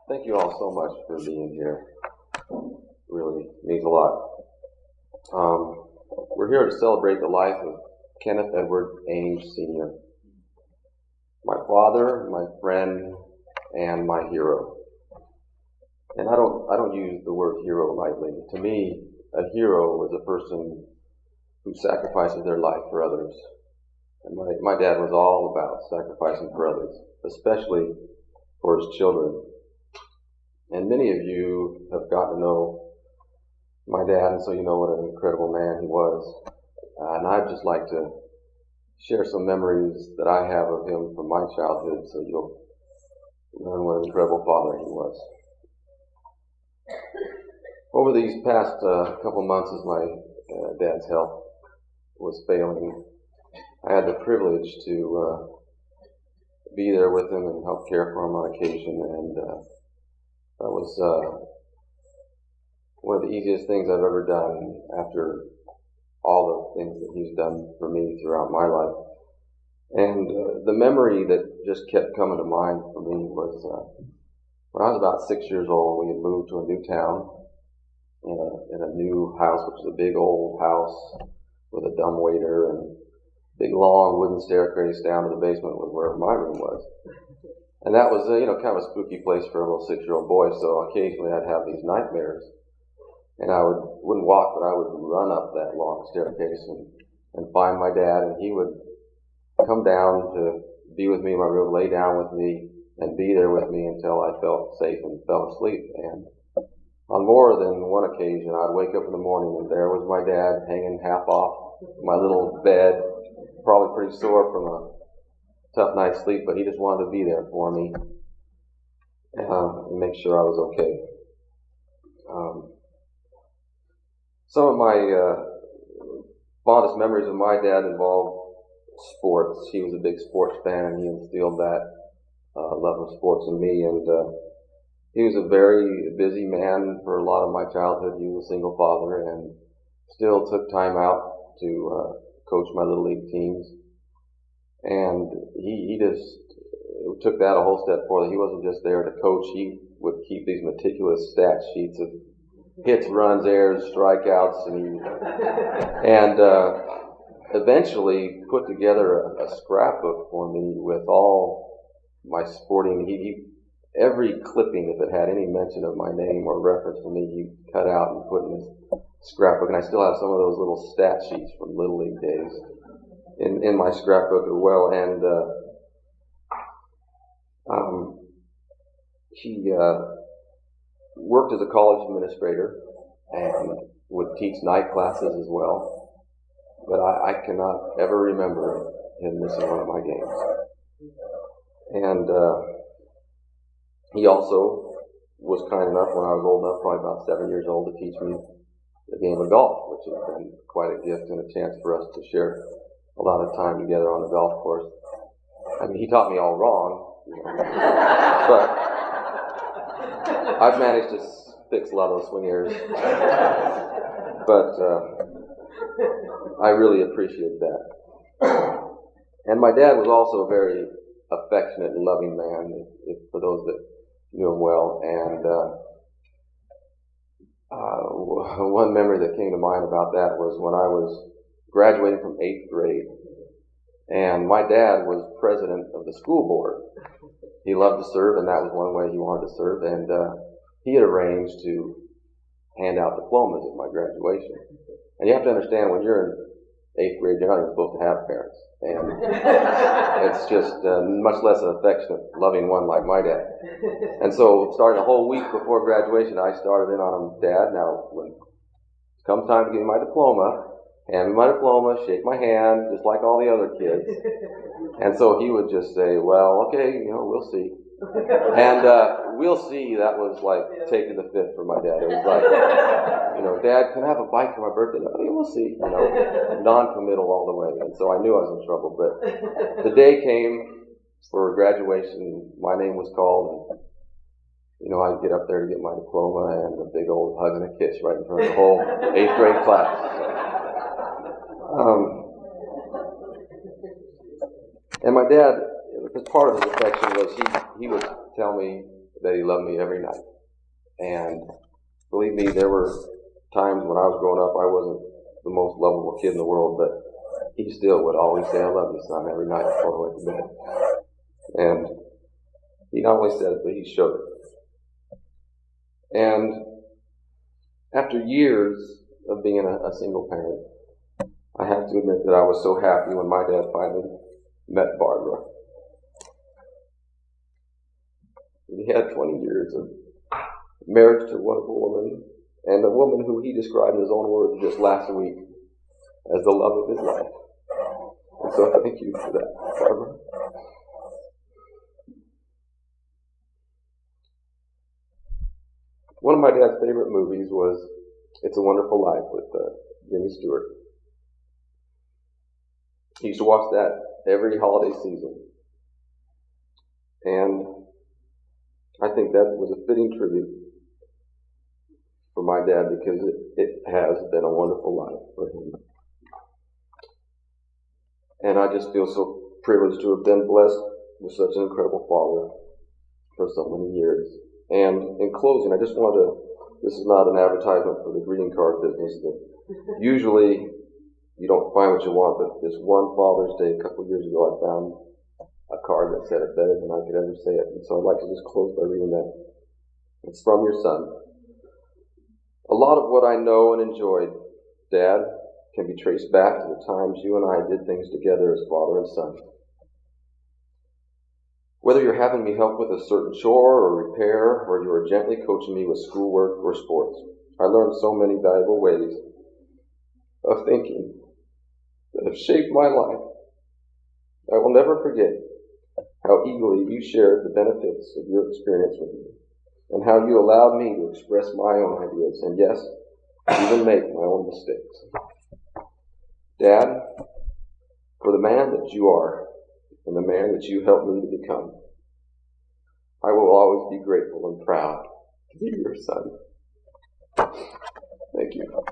Thank you all so much for being here. Really means a lot. We're here to celebrate the life of Kenneth Edward Ainge Sr., my father, my friend, and my hero. And I don't use the word hero lightly. To me, a hero is a person who sacrifices their life for others. And my dad was all about sacrificing for others, especially for his children. And many of you have gotten to know my dad, and so you know what an incredible man he was. And I'd just like to share some memories that I have of him from my childhood so you'll learn what an incredible father he was. Over these past couple months, as my dad's health was failing, I had the privilege to be there with him and help care for him on occasion, and that was one of the easiest things I've ever done after all the things that he's done for me throughout my life. And the memory that just kept coming to mind for me was when I was about 6 years old. We had moved to a new town in a new house, which is a big old house with a dumbwaiter and big long wooden staircase down to the basement was where my room was. And that was, kind of a spooky place for a little 6-year-old boy, so occasionally I'd have these nightmares. And I wouldn't walk, but I would run up that long staircase and find my dad, and he would come down to be with me in my room, lay down with me, and be there with me until I felt safe and fell asleep. And on more than one occasion, I'd wake up in the morning, and there was my dad hanging half off my little bed, probably pretty sore from a tough night's sleep, but he just wanted to be there for me and make sure I was okay. Some of my fondest memories of my dad involve sports. He was a big sports fan, and he instilled that love of sports in me. And he was a very busy man for a lot of my childhood. He was a single father and still took time out to coach my little league teams. And he just took that a whole step further. He wasn't just there to coach. He would keep these meticulous stat sheets of hits, runs, errors, strikeouts, and eventually put together a scrapbook for me with all my sporting. Every clipping, if it had any mention of my name or reference to me, he cut out and put in his scrapbook. And I still have some of those little stat sheets from Little League days in my scrapbook as well. And he worked as a college administrator and would teach night classes as well. But I cannot ever remember him missing one of my games. And he also was kind enough, when I was old enough, probably about 7 years old, to teach me the game of golf, which has been quite a gift and a chance for us to share a lot of time together on the golf course. I mean, he taught me all wrong, but I've managed to fix a lot of those swing errors. But I really appreciate that. And my dad was also a very affectionate and loving man, for those that knew him well. And one memory that came to mind about that was when I was graduating from 8th grade, and my dad was president of the school board. He loved to serve, and that was one way he wanted to serve. And he had arranged to hand out diplomas at my graduation. And you have to understand, when you're in 8th grade, you're not even supposed to have parents. And it's just much less an affectionate, loving one like my dad. And so starting a whole week before graduation, I started in on him, Dad, now when it comes time to give me my diploma, hand me my diploma, shake my hand, just like all the other kids. And so he would just say, well, okay, we'll see. And we'll see, that was like taking the fifth for my dad. It was like, Dad, can I have a bike for my birthday? No, we'll see, non-committal all the way. And so I knew I was in trouble. But the day came for graduation, my name was called, and I'd get up there to get my diploma, and a big old hug and a kiss right in front of the whole 8th grade class. And my dad, because part of his affection was he would tell me that he loved me every night. And believe me, there were times when I was growing up, I wasn't the most lovable kid in the world, but he still would always say, "I love you, son," every night before I went to bed. And he not only said it, but he showed it. And after years of being a single parent, I have to admit that I was so happy when my dad finally met Barbara. He had 20 years of marriage to a wonderful woman, and a woman who he described in his own words just last week as the love of his life. And so thank you for that, Barbara. One of my dad's favorite movies was It's a Wonderful Life with Jimmy Stewart. He used to watch that every holiday season. And I think that was a fitting tribute for my dad because it has been a wonderful life for him. And I just feel so privileged to have been blessed with such an incredible father for so many years. And in closing, I just want to, this is not an advertisement for the greeting card business, that usually you don't find what you want, but this one Father's Day a couple of years ago, I found a card that said it better than I could ever say it. And so I'd like to just close by reading that. It's from your son. A lot of what I know and enjoyed, Dad, can be traced back to the times you and I did things together as father and son. Whether you're having me help with a certain chore or repair, or you are gently coaching me with schoolwork or sports, I learned so many valuable ways of thinking that have shaped my life. I will never forget how eagerly you shared the benefits of your experience with me, and how you allowed me to express my own ideas, and yes, even make my own mistakes. Dad, for the man that you are, and the man that you helped me to become, I will always be grateful and proud to be your son. Thank you.